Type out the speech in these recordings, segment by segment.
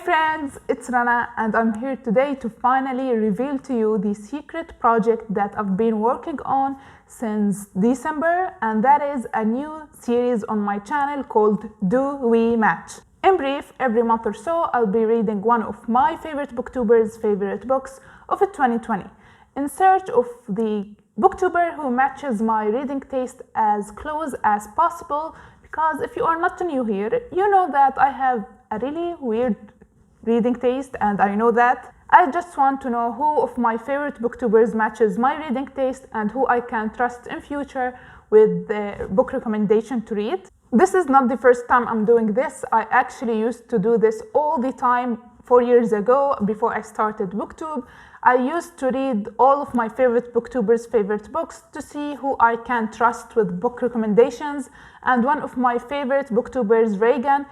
friends, it's Rana and I'm here today to finally reveal to you the secret project that I've been working on since December, and that is a new series on my channel called Do We Match? In brief, every month or so I'll be reading one of my favorite booktubers' favorite books of 2020 in search of the booktuber who matches my reading taste as close as possible, because if you are not new here, you know that I have a really weird reading taste, and I know that. I just want to know who of my favorite booktubers matches my reading taste and who I can trust in future with the book recommendation to read. This is not the first time I'm doing this. I actually used to do this all the time 4 years ago before I started booktube. I used to read all of my favorite booktubers' favorite books to see who I can trust with book recommendations, and one of my favorite booktubers, Reagan,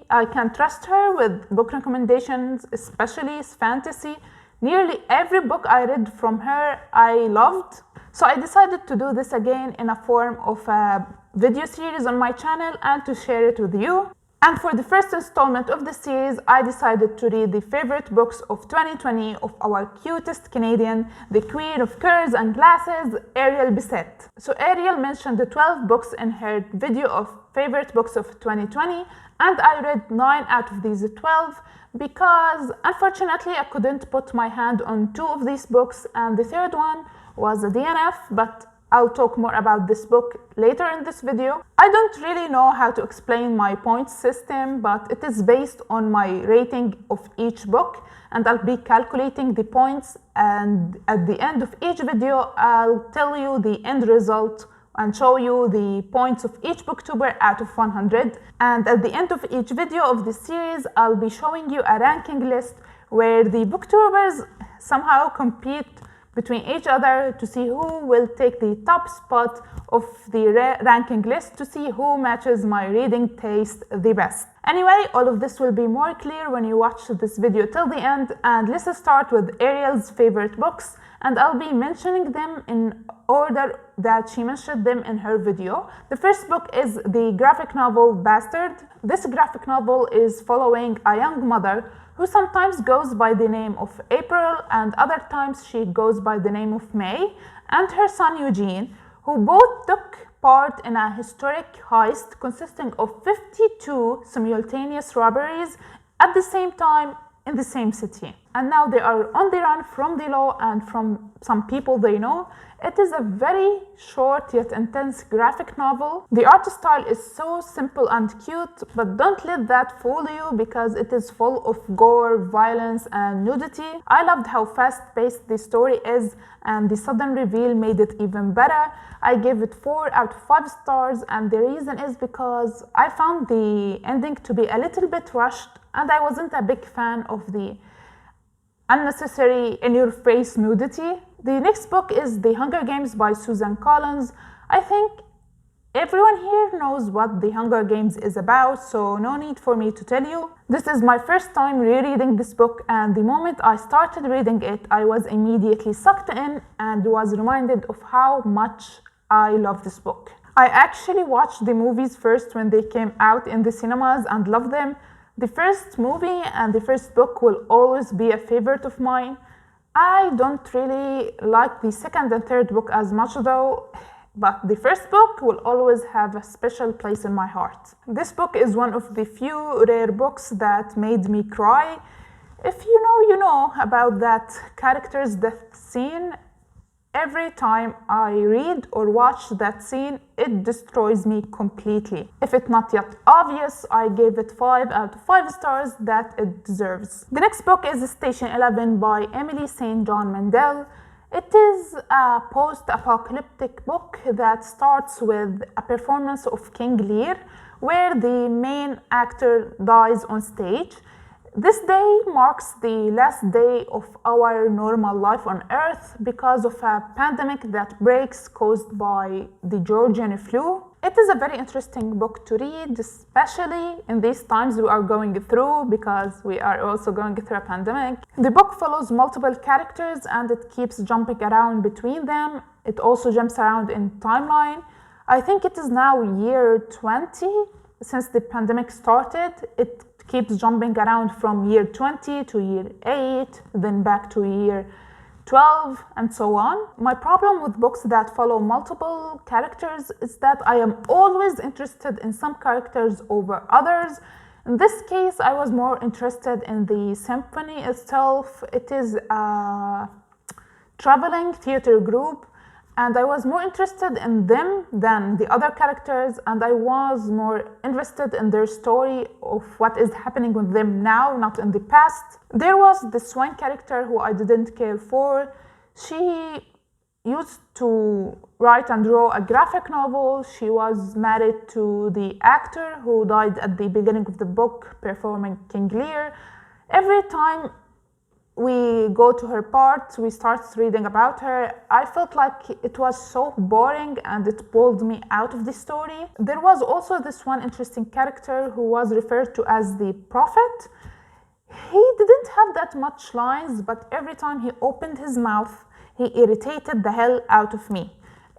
I can trust her with book recommendations, especially fantasy. Nearly every book I read from her I loved. So I decided to do this again in a form of a video series on my channel and to share it with you. And for the first installment of the series, I decided to read the favorite books of 2020 of our cutest Canadian, the queen of curls and glasses, Ariel Bissett. So Ariel mentioned the 12 books in her video of favorite books of 2020, and I read 9 out of these 12 because unfortunately I couldn't put my hand on 2 of these books, and the third one was a DNF, but I'll talk more about this book later in this video. I don't really know how to explain my points system, but it is based on my rating of each book, and I'll be calculating the points, and at the end of each video I'll tell you the end result and show you the points of each booktuber out of 100. And at the end of each video of this series I'll be showing you a ranking list where the booktubers somehow compete between each other to see who will take the top spot of the ranking list, to see who matches my reading taste the best. Anyway, all of this will be more clear when you watch this video till the end, and let's start with Ariel's favorite books, and I'll be mentioning them in order that she mentioned them in her video. The first book is the graphic novel Bastard. This graphic novel is following a young mother who sometimes goes by the name of April and other times she goes by the name of May, and her son Eugene, who both took part in a historic heist consisting of 52 simultaneous robberies at the same time in the same city. And now they are on the run from the law and from some people they know. It is a very short yet intense graphic novel. The art style is so simple and cute, but don't let that fool you because it is full of gore, violence, and nudity. I loved how fast-paced the story is, and the sudden reveal made it even better. I gave it 4 out of 5 stars, and the reason is because I found the ending to be a little bit rushed, and I wasn't a big fan of the unnecessary in-your-face nudity. The next book is The Hunger Games by Susan Collins. I think everyone here knows what The Hunger Games is about, so no need for me to tell you. This is my first time rereading this book, and the moment I started reading it, I was immediately sucked in and was reminded of how much I love this book. I actually watched the movies first when they came out in the cinemas and loved them. The first movie and the first book will always be a favorite of mine. I don't really like the second and third book as much though, but the first book will always have a special place in my heart. This book is one of the few rare books that made me cry. If you know, you know about that character's death scene. Every time I read or watch that scene, it destroys me completely. If it's not yet obvious, I gave it 5 out of 5 stars that it deserves. The next book is Station 11 by Emily St. John Mandel. It is a post-apocalyptic book that starts with a performance of King Lear, where the main actor dies on stage. This day marks the last day of our normal life on Earth because of a pandemic that breaks caused by the Georgian flu. It is a very interesting book to read, especially in these times we are going through, because we are also going through a pandemic. The book follows multiple characters and it keeps jumping around between them. It also jumps around in timeline. I think it is now year 20 since the pandemic started. It keeps jumping around from year 20 to year 8, then back to year 12, and so on. My problem with books that follow multiple characters is that I am always interested in some characters over others. In this case, I was more interested in the symphony itself. It is a traveling theater group, and I was more interested in them than the other characters, and I was more invested in their story of what is happening with them now, not in the past. There was this one character who I didn't care for. She used to write and draw a graphic novel. She was married to the actor who died at the beginning of the book performing King Lear. Every time we go to her part, we start reading about her. I felt like it was so boring and it pulled me out of the story. There was also this one interesting character who was referred to as the Prophet. He didn't have that much lines, but every time he opened his mouth, he irritated the hell out of me.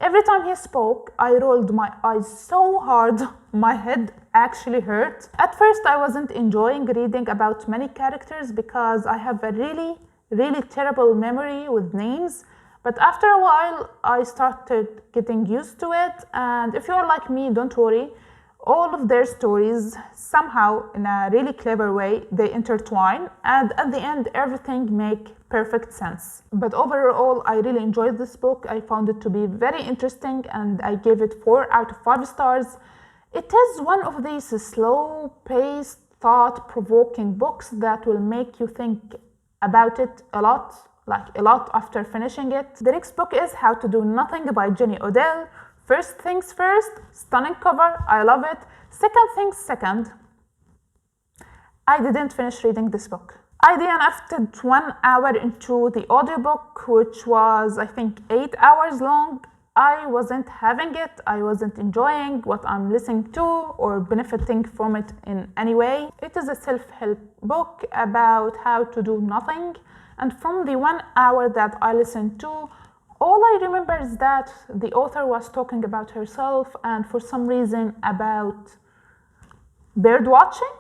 Every time he spoke, I rolled my eyes so hard, my head actually hurt. At first, I wasn't enjoying reading about many characters because I have a really terrible memory with names. But after a while, I started getting used to it. And if you are like me, don't worry. All of their stories, somehow in a really clever way, they intertwine. And at the end, everything makes perfect sense. But overall, I really enjoyed this book. I found it to be very interesting and I gave it 4 out of 5 stars. It is one of these slow-paced, thought-provoking books that will make you think about it a lot after finishing it. The next book is How to Do Nothing by Jenny Odell. First things first, stunning cover, I love it. Second things second, I didn't finish reading this book. I DNF'd 1 hour into the audiobook, which was, I think, 8 hours long. I wasn't having it, I wasn't enjoying what I'm listening to or benefiting from it in any way. It is a self-help book about how to do nothing, and from the 1 hour that I listened to, all I remember is that the author was talking about herself and for some reason about bird watching,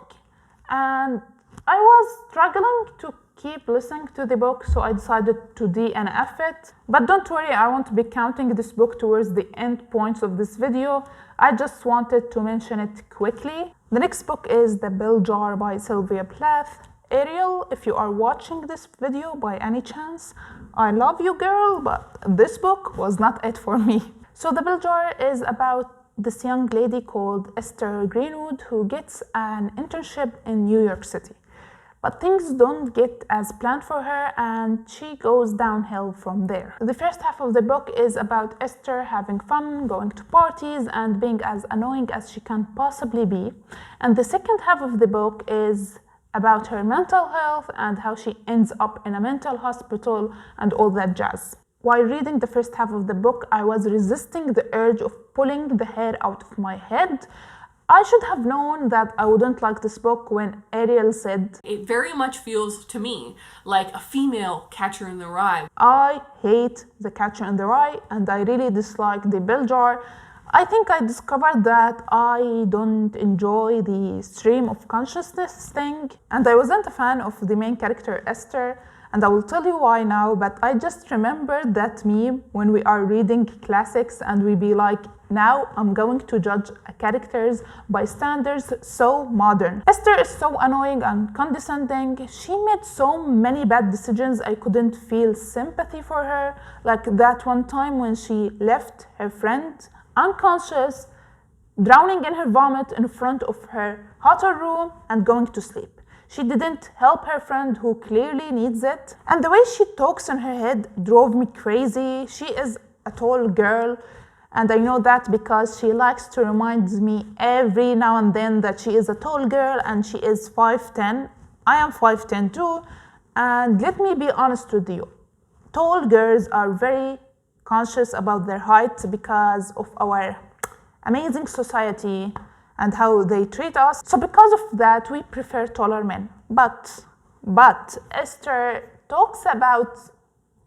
and I was struggling to keep listening to the book, so I decided to DNF it. But don't worry, I won't be counting this book towards the end points of this video. I just wanted to mention it quickly. The next book is The Bell Jar by Sylvia Plath. Ariel, if you are watching this video by any chance, I love you, girl, but this book was not it for me. So The Bell Jar is about this young lady called Esther Greenwood who gets an internship in New York City. But things don't get as planned for her and she goes downhill from there. The first half of the book is about Esther having fun, going to parties, and being as annoying as she can possibly be. And the second half of the book is about her mental health and how she ends up in a mental hospital and all that jazz. While reading the first half of the book, I was resisting the urge of pulling the hair out of my head. I should have known that I wouldn't like this book when Ariel said, "It very much feels to me like a female Catcher in the Rye." I hate the Catcher in the Rye and I really dislike the Bell Jar. I think I discovered that I don't enjoy the stream of consciousness thing, and I wasn't a fan of the main character Esther, and I will tell you why now, but I just remembered that meme when we are reading classics and we be like, now I'm going to judge characters by standards so modern. Esther is so annoying and condescending. She made so many bad decisions I couldn't feel sympathy for her, like that one time when she left her friend unconscious, drowning in her vomit in front of her hotel room and going to sleep. She didn't help her friend who clearly needs it. And the way she talks in her head drove me crazy. She is a tall girl, and I know that because she likes to remind me every now and then that she is a tall girl and she is 5'10". I am 5'10" too, and let me be honest with you. Tall girls are very conscious about their height because of our amazing society and how they treat us. So because of that, we prefer taller men. But Esther talks about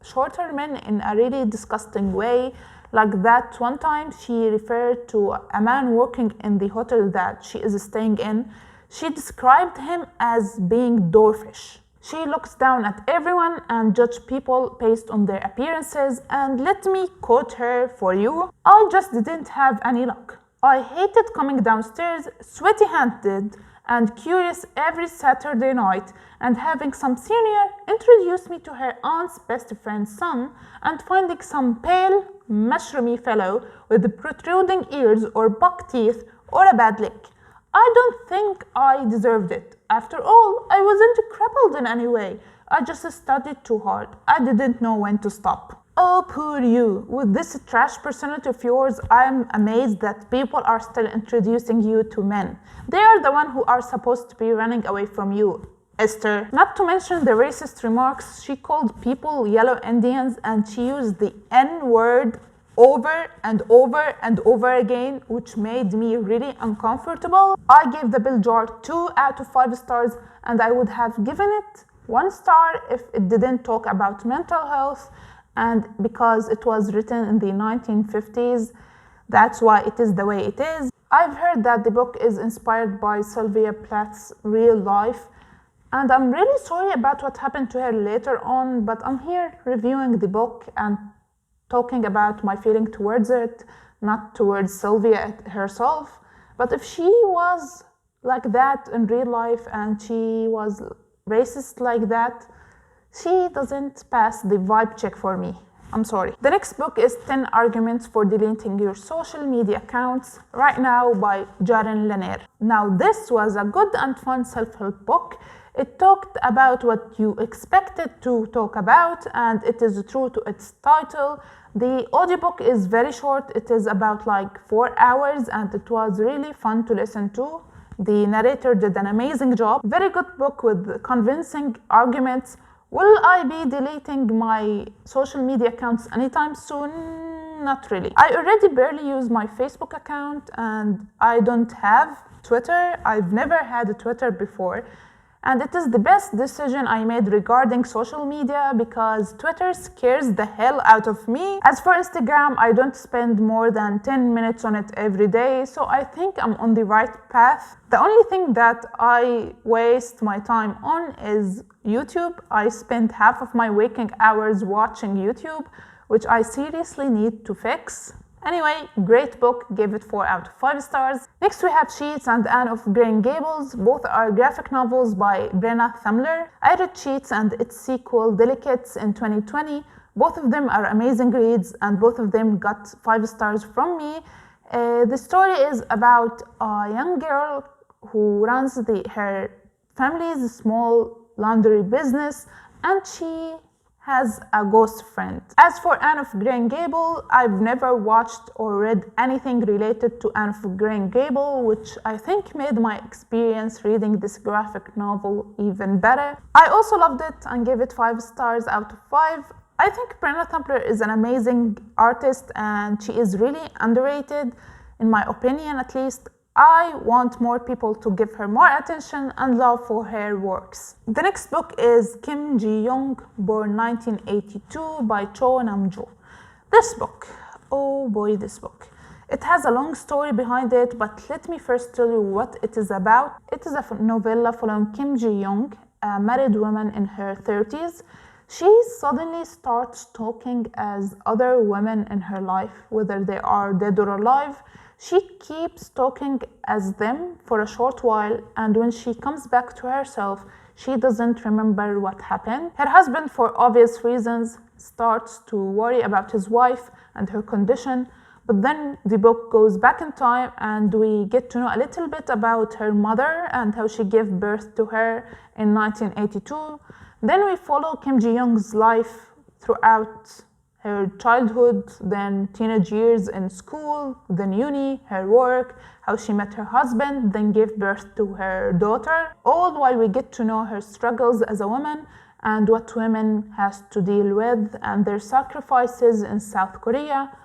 shorter men in a really disgusting way. Like that one time she referred to a man working in the hotel that she is staying in. She described him as being dwarfish. She looks down at everyone and judges people based on their appearances, and let me quote her for you: "I just didn't have any luck. I hated coming downstairs sweaty-handed and curious every Saturday night and having some senior introduce me to her aunt's best friend's son and finding some pale, mushroomy fellow with protruding ears or buck teeth or a bad leg. I don't think I deserved it. After all, I wasn't crippled in any way. I just studied too hard. I didn't know when to stop." Oh, poor you. With this trash personality of yours, I'm amazed that people are still introducing you to men. They are the ones who are supposed to be running away from you, Esther. Not to mention the racist remarks. She called people yellow Indians and she used the N-word over and over and over again, which made me really uncomfortable. I gave the Bill Jar 2 out of 5 stars, and I would have given it 1 star if it didn't talk about mental health, and because it was written in the 1950s, that's why it is the way it is. I've heard that the book is inspired by Sylvia Plath's real life, and I'm really sorry about what happened to her later on, but I'm here reviewing the book and talking about my feeling towards it, not towards Sylvia herself. But if she was like that in real life and she was racist like that, she doesn't pass the vibe check for me. I'm sorry. The next book is 10 Arguments for Deleting Your Social Media Accounts Right Now by Jaren Lanier. Now this was a good and fun self-help book. It talked about what you expected to talk about, and it is true to its title. The audiobook is very short. It is about like 4 hours, and it was really fun to listen to. The narrator did an amazing job. Very good book with convincing arguments. Will I be deleting my social media accounts anytime soon? Not really. I already barely use my Facebook account, and I don't have Twitter. I've never had a Twitter before. And it is the best decision I made regarding social media because Twitter scares the hell out of me. As for Instagram, I don't spend more than 10 minutes on it every day, so I think I'm on the right path. The only thing that I waste my time on is YouTube. I spend half of my waking hours watching YouTube, which I seriously need to fix. Anyway, great book, gave it 4 out of 5 stars. Next we have Sheets and Anne of Green Gables. Both are graphic novels by Brenna Thumler. I read Sheets and its sequel Delicates in 2020. Both of them are amazing reads and both of them got 5 stars from me. The story is about a young girl who runs her family's small laundry business, and she has a ghost friend. As for Anne of Green Gables, I've never watched or read anything related to Anne of Green Gables, which I think made my experience reading this graphic novel even better. I also loved it and gave it 5 stars out of 5. I think Brenna Thumler is an amazing artist and she is really underrated, in my opinion at least. I want more people to give her more attention and love for her works. The next book is Kim Ji-young, born 1982, by Cho Nam-jo. This book, oh boy, this book. It has a long story behind it, but let me first tell you what it is about. It is a novella following Kim Ji-young, a married woman in her 30s. She suddenly starts talking as other women in her life, whether they are dead or alive. She keeps talking as them for a short while, and when she comes back to herself, she doesn't remember what happened. Her husband, for obvious reasons, starts to worry about his wife and her condition, but then the book goes back in time and we get to know a little bit about her mother and how she gave birth to her in 1982. Then we follow Kim Ji-young's life throughout her childhood, then teenage years in school, then uni, her work, how she met her husband, then gave birth to her daughter, all while we get to know her struggles as a woman and what women has to deal with and their sacrifices in South Korea.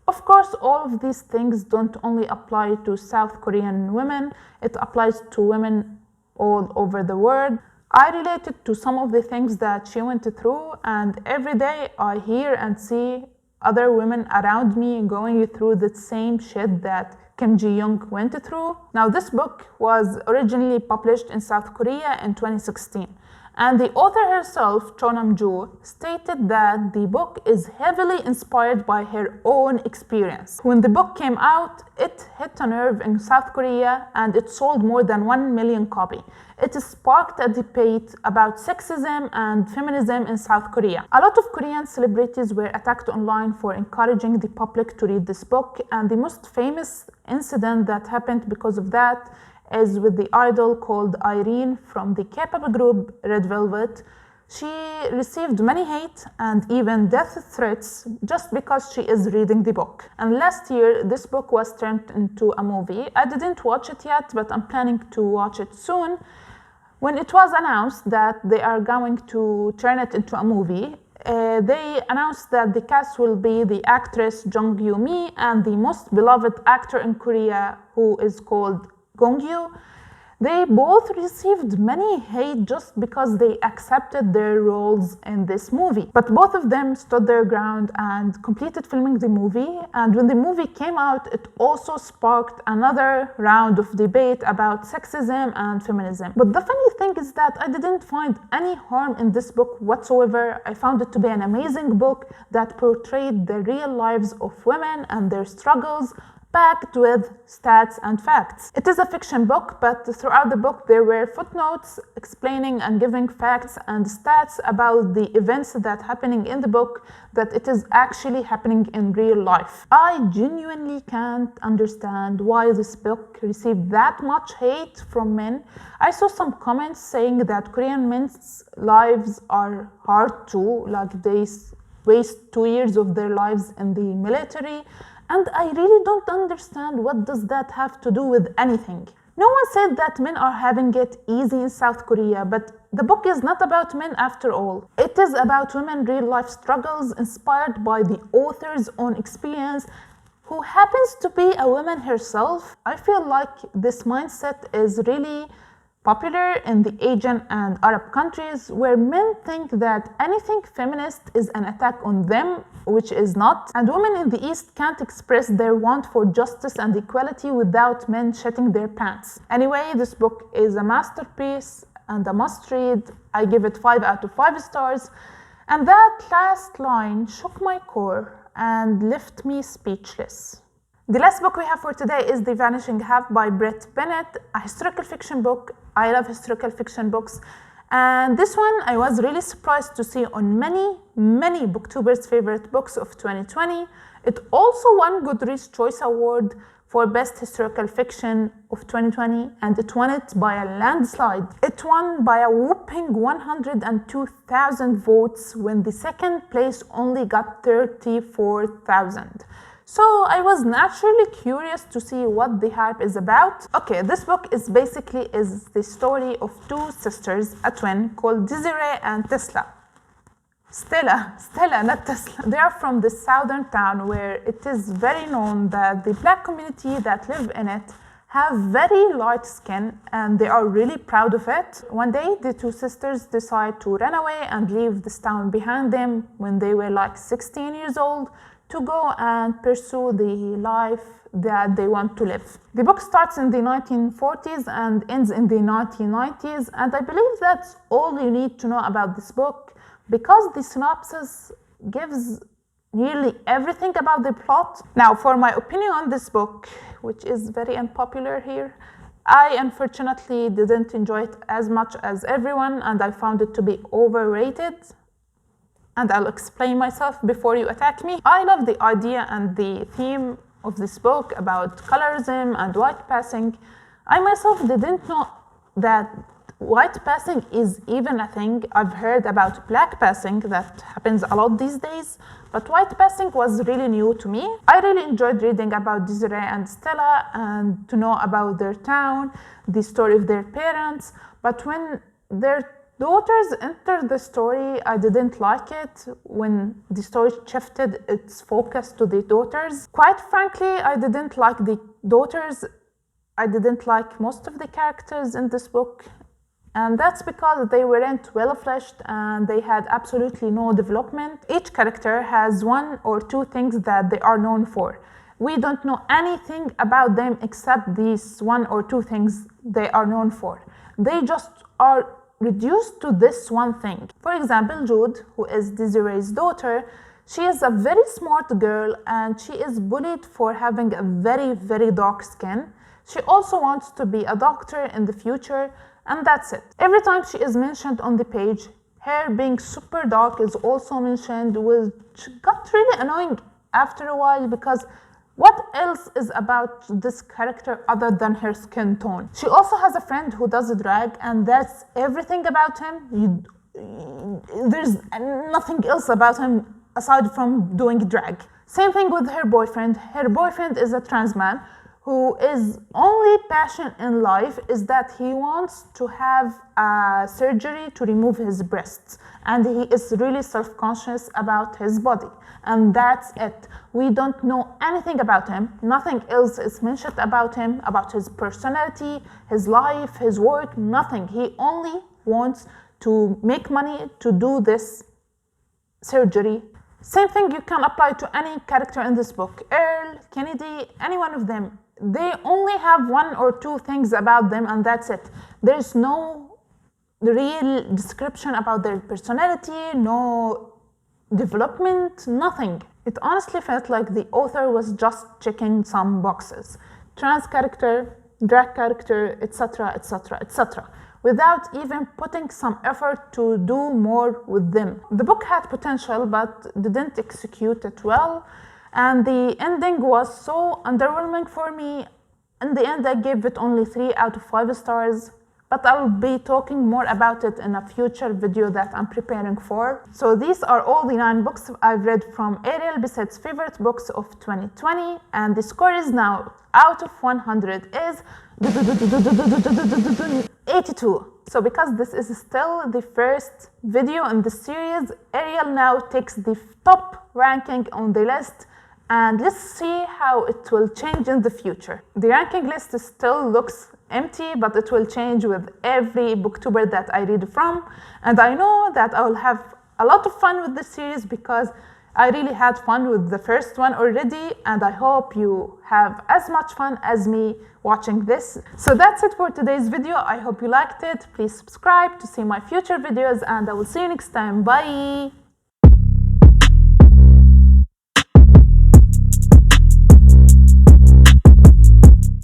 Of course, all of these things don't only apply to South Korean women, it applies to women all over the world. I related to some of the things that she went through, and every day I hear and see other women around me going through the same shit that Kim Ji-young went through. Now, this book was originally published in South Korea in 2016. And the author herself, Cho Nam-joo, stated that the book is heavily inspired by her own experience. When the book came out, it hit a nerve in South Korea and it sold more than 1 million copies. It sparked a debate about sexism and feminism in South Korea. A lot of Korean celebrities were attacked online for encouraging the public to read this book, and the most famous incident that happened because of that is with the idol called Irene from the K-pop group Red Velvet. She received many hate and even death threats just because she is reading the book. And last year, this book was turned into a movie. I didn't watch it yet, but I'm planning to watch it soon. When it was announced that they are going to turn it into a movie, they announced that the cast will be the actress Jung Yoo-mi and the most beloved actor in Korea, who is called Gong-yoo. They both received many hate just because they accepted their roles in this movie. But both of them stood their ground and completed filming the movie. And when the movie came out, it also sparked another round of debate about sexism and feminism. But the funny thing is that I didn't find any harm in this book whatsoever. I found it to be an amazing book that portrayed the real lives of women and their struggles, packed with stats and facts. It is a fiction book, but throughout the book there were footnotes explaining and giving facts and stats about the events that are happening in the book, that it is actually happening in real life. I genuinely can't understand why this book received that much hate from men. I saw some comments saying that Korean men's lives are hard too, like they waste 2 years of their lives in the military. And I really don't understand what does that have to do with anything. No one said that men are having it easy in South Korea, but the book is not about men after all. It is about women's real life struggles inspired by the author's own experience, who happens to be a woman herself. I feel like this mindset is really popular in the Asian and Arab countries, where men think that anything feminist is an attack on them, which is not. And women in the East can't express their want for justice and equality without men shitting their pants. Anyway, this book is a masterpiece and a must read. I give it 5 out of 5 stars. And that last line shook my core and left me speechless. The last book we have for today is The Vanishing Half by Brett Bennett, a historical fiction book. I love historical fiction books. And this one I was really surprised to see on many booktubers' favorite books of 2020. It also won Goodreads Choice Award for Best Historical Fiction of 2020, and it won it by a landslide. It won by a whopping 102,000 votes when the second place only got 34,000. So I was naturally curious to see what the hype is about. Okay, this book is basically the story of 2 sisters, a twin called Desiree and Stella, not Tesla. They are from the southern town where it is very known that the black community that live in it have very light skin, and they are really proud of it. One day, the 2 sisters decide to run away and leave this town behind them when they were like 16 years old, to go and pursue the life that they want to live. The book starts in the 1940s and ends in the 1990s, and I believe that's all you need to know about this book, because the synopsis gives nearly everything about the plot. Now, for my opinion on this book, which is very unpopular here, I unfortunately didn't enjoy it as much as everyone, and I found it to be overrated. And I'll explain myself before you attack me. I love the idea and the theme of this book about colorism and white passing. I myself didn't know that white passing is even a thing. I've heard about black passing that happens a lot these days, but white passing was really new to me. I really enjoyed reading about Desiree and Stella and to know about their town, the story of their parents, but when their daughters entered the story, I didn't like it when the story shifted its focus to the daughters. Quite frankly, I didn't like the daughters. I didn't like most of the characters in this book. And that's because they weren't well-fleshed and they had absolutely no development. Each character has 1 or 2 things that they are known for. We don't know anything about them except these 1 or 2 things they are known for. They just are reduced to this one thing. For example, Jude, who is Desiree's daughter, she is a very smart girl and she is bullied for having a very, very dark skin. She also wants to be a doctor in the future, and that's it. Every time she is mentioned on the page, her being super dark is also mentioned, which got really annoying after a while, because what else is about this character other than her skin tone? She also has a friend who does drag, and that's everything about him. There's nothing else about him aside from doing drag. Same thing with her boyfriend. Her boyfriend is a trans man whose only passion in life is that he wants to have a surgery to remove his breasts, and he is really self-conscious about his body, and that's it. We don't know anything about him. Nothing else is mentioned about him, about his personality, his life, his work, nothing. He only wants to make money to do this surgery. Same thing you can apply to any character in this book. Earl, Kennedy, any one of them. They only have 1 or 2 things about them, and that's it. There's no real description about their personality, no development, nothing. It honestly felt like the author was just checking some boxes. Trans character, drag character, etc, etc, etc, without even putting some effort to do more with them. The book had potential but didn't execute it well, and the ending was so underwhelming for me. In the end, I gave it only 3 out of 5 stars, but I'll be talking more about it in a future video that I'm preparing for. So these are all the 9 books I've read from Ariel Bisset's favorite books of 2020, and the score is now out of 100 is 82. So because this is still the first video in the series, Ariel now takes the top ranking on the list, and let's see how it will change in the future. The ranking list still looks empty, but it will change with every booktuber that I read from, and I know that I will have a lot of fun with this series because I really had fun with the first one already, and I hope you have as much fun as me watching this. So that's it for today's video. I hope you liked it. Please subscribe to see my future videos, and I will see you next time. Bye!